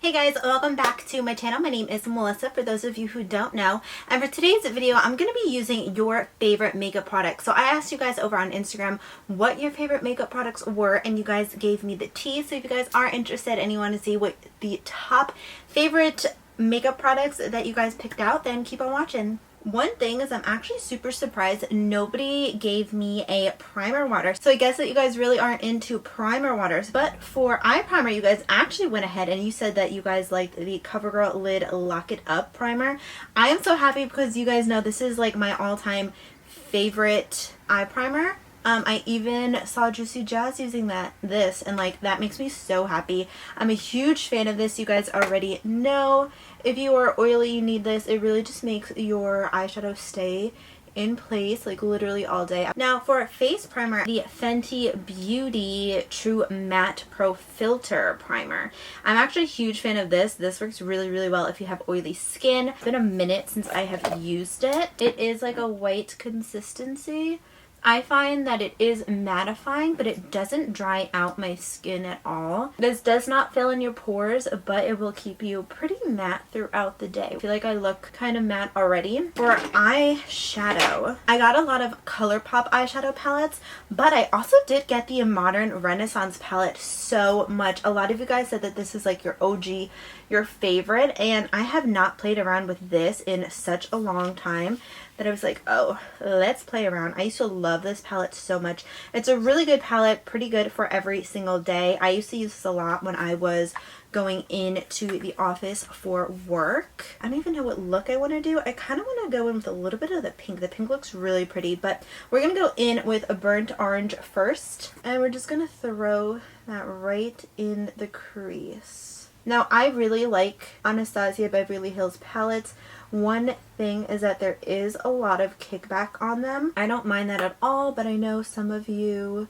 Hey guys, welcome back to my channel. My name is Melissa, for those of you who don't know. And for today's video, I'm going to be using your favorite makeup products. So I asked you guys over on Instagram what your favorite makeup products were, and you guys gave me the tea. So if you guys are interested and you want to see what the top favorite makeup products that you guys picked out, then keep on watching. One thing is I'm actually super surprised nobody gave me a primer water. So I guess that you guys really aren't into primer waters. But for eye primer, you guys actually went ahead and you said that you guys liked the CoverGirl Lid Lock It Up primer. I am so happy because you guys know this is like my all-time favorite eye primer. I even saw Juicy Jazz using this, and like that makes me so happy. I'm a huge fan of this. You guys already know. If you are oily, you need this. It really just makes your eyeshadow stay in place like literally all day. Now for face primer, the Fenty Beauty True Matte Pro Filter Primer. I'm actually a huge fan of this. This works really well if you have oily skin. It's been a minute since I have used it. It is like a white consistency. I find that it is mattifying, but it doesn't dry out my skin at all. This does not fill in your pores, but it will keep you pretty matte throughout the day. I feel like I look kind of matte already. For eyeshadow, I got a lot of ColourPop eyeshadow palettes, but I also did get the Modern Renaissance palette so much. A lot of you guys said that this is like your OG, your favorite, and I have not played around with this in such a long time that I was like, oh, let's play around. I used to love this palette so much. It's a really good palette, pretty good for every single day. I used to use this a lot when I was going into the office for work. I don't even know what look I want to do. I kind of want to go in with a little bit of the pink. The pink looks really pretty, but we're going to go in with a burnt orange first, and we're just going to throw that right in the crease. Now, I really like Anastasia Beverly Hills palettes. One thing is that there is a lot of kickback on them. I don't mind that at all, but I know some of you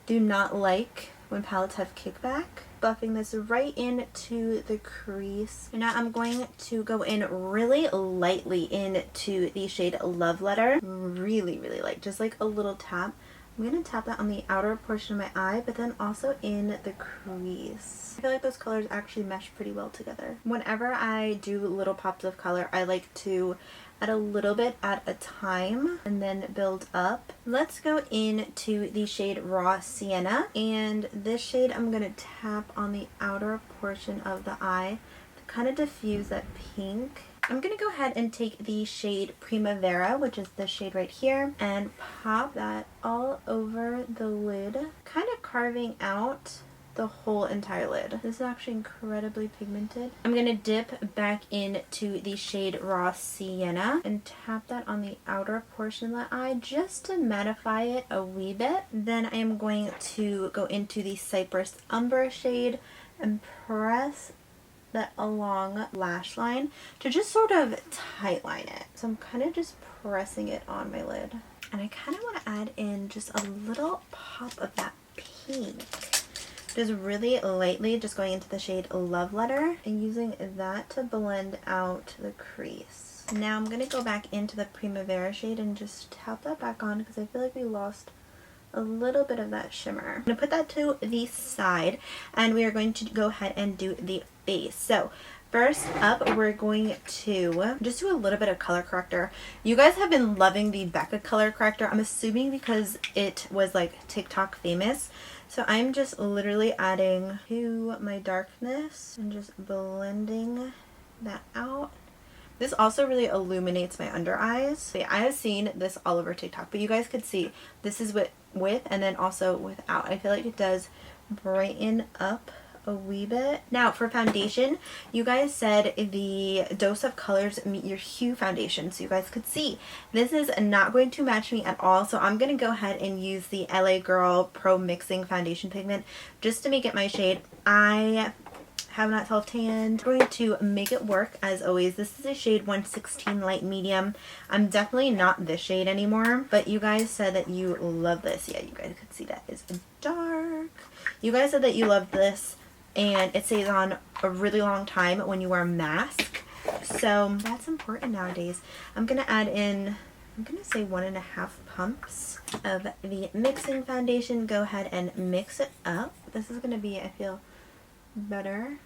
do not like when palettes have kickback. Buffing this right into the crease. And now I'm going to go in really lightly into the shade Love Letter. Really light, just like a little tap. I'm going to tap that on the outer portion of my eye, but then also in the crease. I feel like those colors actually mesh pretty well together. Whenever I do little pops of color, I like to add a little bit at a time and then build up. Let's go into the shade Raw Sienna, and this shade I'm going to tap on the outer portion of the eye to kind of diffuse that pink. I'm going to go ahead and take the shade Primavera, which is the shade right here, and pop that all over the lid, kind of carving out the whole entire lid. This is actually incredibly pigmented. I'm going to dip back into the shade Raw Sienna and tap that on the outer portion of the eye just to mattify it a wee bit. Then I am going to go into the Cypress Umber shade and press that along lash line to just sort of tightline it. So I'm kind of just pressing it on my lid. And I kind of want to add in just a little pop of that pink. Just really lightly, just going into the shade Love Letter and using that to blend out the crease. Now I'm going to go back into the Primavera shade and just tap that back on because I feel like we lost a little bit of that shimmer. I'm going to put that to the side, and we are going to go ahead and do the face. So first up, we're going to just do a little bit of color corrector. You guys have been loving the Becca color corrector. I'm assuming because it was like TikTok famous. So I'm just literally adding to my darkness and just blending that out. This also really illuminates my under eyes. I have seen this all over TikTok, but you guys could see this is with and then also without. I feel like it does brighten up a wee bit. Now for foundation, you guys said the Dose of Colors Meet Your Hue foundation, so you guys could see this is not going to match me at all, so I'm going to go ahead and use the LA Girl Pro Mixing Foundation Pigment just to make it my shade. I have not self-tanned. I'm going to make it work as always. This is a shade 116 Light Medium. I'm definitely not this shade anymore, but you guys said that you love this. Yeah, you guys could see that is dark. You guys said that you loved this, and it stays on a really long time when you wear a mask. So that's important nowadays. I'm going to add in, I'm going to say 1.5 pumps of the mixing foundation. Go ahead and mix it up. This is going to be, I feel, better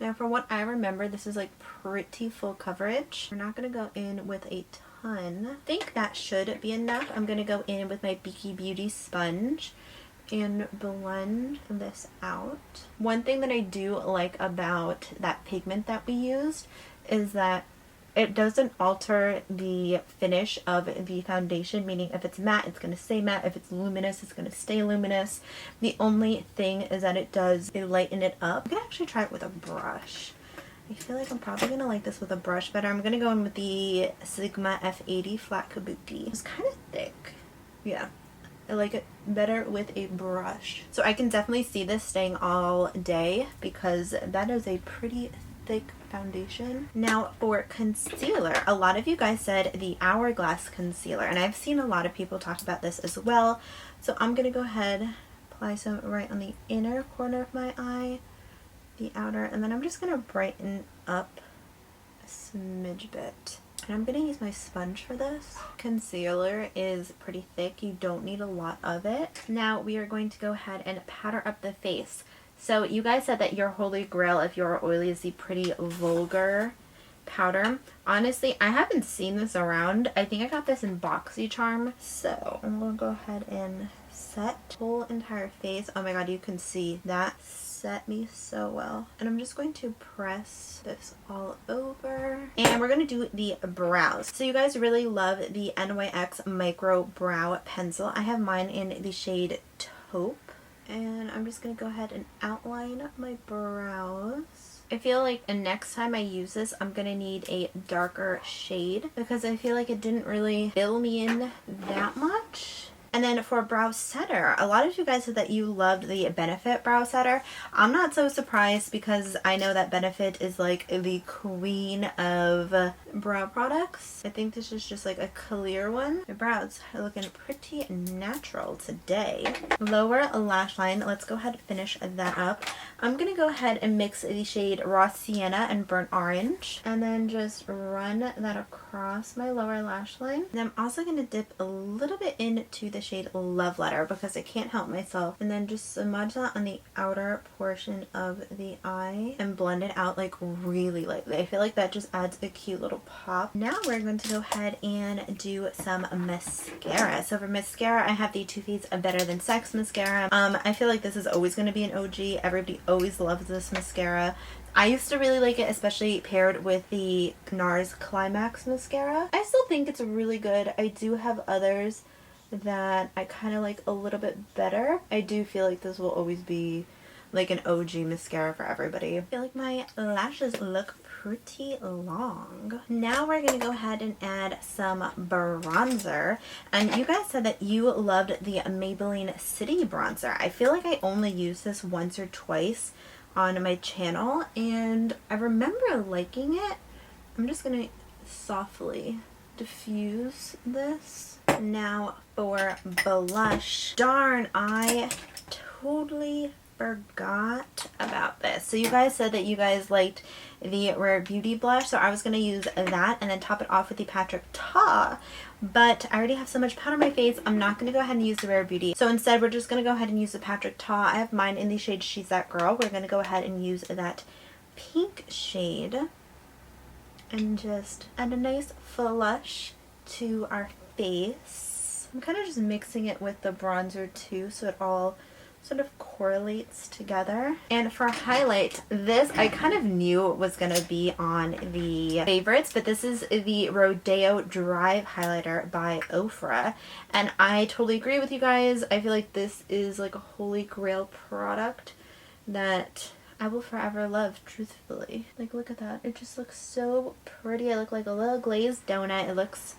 Now from what I remember, this is like pretty full coverage. We're not going to go in with a ton. I think that should be enough. I'm going to go in with my Beaky Beauty sponge and blend this out. One thing that I do like about that pigment that we used is that it doesn't alter the finish of the foundation, meaning if it's matte, it's going to stay matte. If it's luminous, it's going to stay luminous. The only thing is that it does lighten it up. I'm going to actually try it with a brush. I feel like I'm probably going to like this with a brush better. I'm going to go in with the Sigma F80 Flat Kabuki. It's kind of thick. Yeah. I like it better with a brush. So I can definitely see this staying all day because that is a pretty thick foundation. Now for concealer, a lot of you guys said the Hourglass concealer, and I've seen a lot of people talk about this as well. So I'm gonna go ahead, apply some right on the inner corner of my eye, the outer, and then I'm just gonna brighten up a smidge bit. And I'm going to use my sponge for this. Concealer is pretty thick. You don't need a lot of it. Now we are going to go ahead and powder up the face. So you guys said that your holy grail if you're oily is the Pretty Vulgar powder. Honestly, I haven't seen this around. I think I got this in BoxyCharm. So I'm going to go ahead and set whole entire face. Oh my god, you can see that set me so well. And I'm just going to press this all over. And we're going to do the brows. So you guys really love the NYX Micro Brow Pencil. I have mine in the shade Taupe. And I'm just going to go ahead and outline my brows. I feel like next time I use this, I'm going to need a darker shade because I feel like it didn't really fill me in that much. And then for brow setter, a lot of you guys said that you loved the Benefit brow setter. I'm not so surprised because I know that Benefit is like the queen of brow products. I think this is just like a clear one. My brows are looking pretty natural today. Lower lash line, let's go ahead and finish that up. I'm going to go ahead and mix the shade Raw Sienna and Burnt Orange and then just run that across my lower lash line. And I'm also going to dip a little bit into the shade Love Letter because I can't help myself, and then just smudge that on the outer portion of the eye and blend it out like really lightly. I feel like that just adds a cute little pop. Now we're going to go ahead and do some mascara. So for mascara, I have the Too Faced Better Than Sex mascara. I feel like this is always going to be an OG. Everybody always loves this mascara. I used to really like it, especially paired with the NARS Climax mascara. I still think it's really good. I do have others that I kind of like a little bit better. I do feel like this will always be like an OG mascara for everybody. I feel like my lashes look pretty long. Now we're going to go ahead and add some bronzer. And you guys said that you loved the Maybelline City bronzer. I feel like I only used this once or twice on my channel and I remember liking it. I'm just going to softly diffuse this. Now for blush. Darn, I totally forgot about this. So you guys said that you guys liked the Rare Beauty blush, so I was going to use that and then top it off with the Patrick Ta, but I already have so much powder on my face, I'm not going to go ahead and use the Rare Beauty. So instead we're just going to go ahead and use the Patrick Ta. I have mine in the shade She's That Girl. We're going to go ahead and use that pink shade and just add a nice flush to our face. I'm kind of just mixing it with the bronzer too so it all sort of correlates together. And for highlight, this I kind of knew was going to be on the favorites, but this is the Rodeo Drive highlighter by Ofra, and I totally agree with you guys. I feel like this is like a holy grail product that I will forever love, truthfully. Like, look at that. It just looks so pretty. I look like a little glazed donut. It looks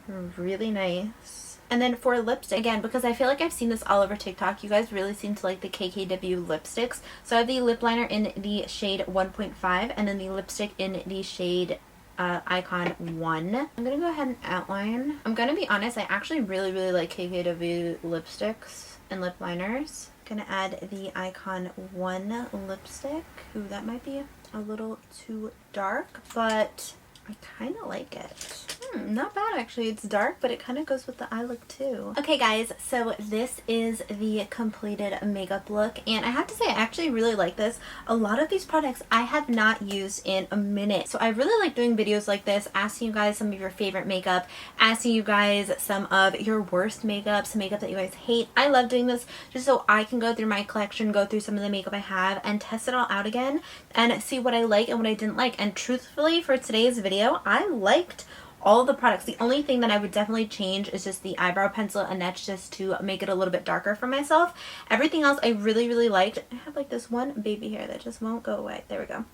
really nice. And then for lipstick, again, because I feel like I've seen this all over TikTok, you guys really seem to like the KKW lipsticks. So I have the lip liner in the shade 1.5 and then the lipstick in the shade Icon 1. I'm going to go ahead and outline. I'm going to be honest, I actually really like KKW lipsticks and lip liners. I'm going to add the Icon 1 lipstick. Ooh, that might be a little too dark, but I kind of like it. Not bad actually. It's dark, but it kind of goes with the eye look too. Okay guys, so this is the completed makeup look, and I have to say I actually really like this. A lot of these products I have not used in a minute, so I really like doing videos like this, asking you guys some of your favorite makeup, asking you guys some of your worst makeup, some makeup that you guys hate. I love doing this just so I can go through my collection, go through some of the makeup I have, and test it all out again and see what I like and what I didn't like. And truthfully, for today's video, I liked all the products. The only thing that I would definitely change is just the eyebrow pencil, and that's just to make it a little bit darker for myself. Everything else I really liked. I have like this one baby hair that just won't go away. There we go.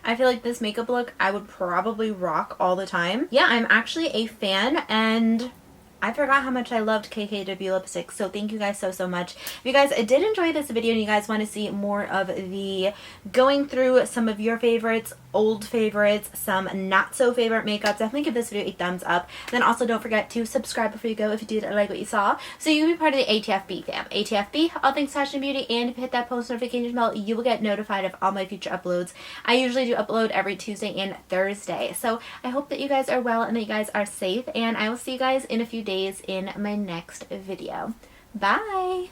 I feel like this makeup look I would probably rock all the time. Yeah, I'm actually a fan, and I forgot how much I loved KKW lipstick, so thank you guys so much. If you guys did enjoy this video and you guys want to see more of the going through some of your favorites, old favorites, some not so favorite makeup, definitely give this video a thumbs up. And then also don't forget to subscribe before you go if you did like what you saw, so you can be part of the ATFB fam. ATFB, all things fashion and beauty, and if you hit that post notification bell, you will get notified of all my future uploads. I usually do upload every Tuesday and Thursday, so I hope that you guys are well and that you guys are safe, and I will see you guys in a few days in my next video. Bye!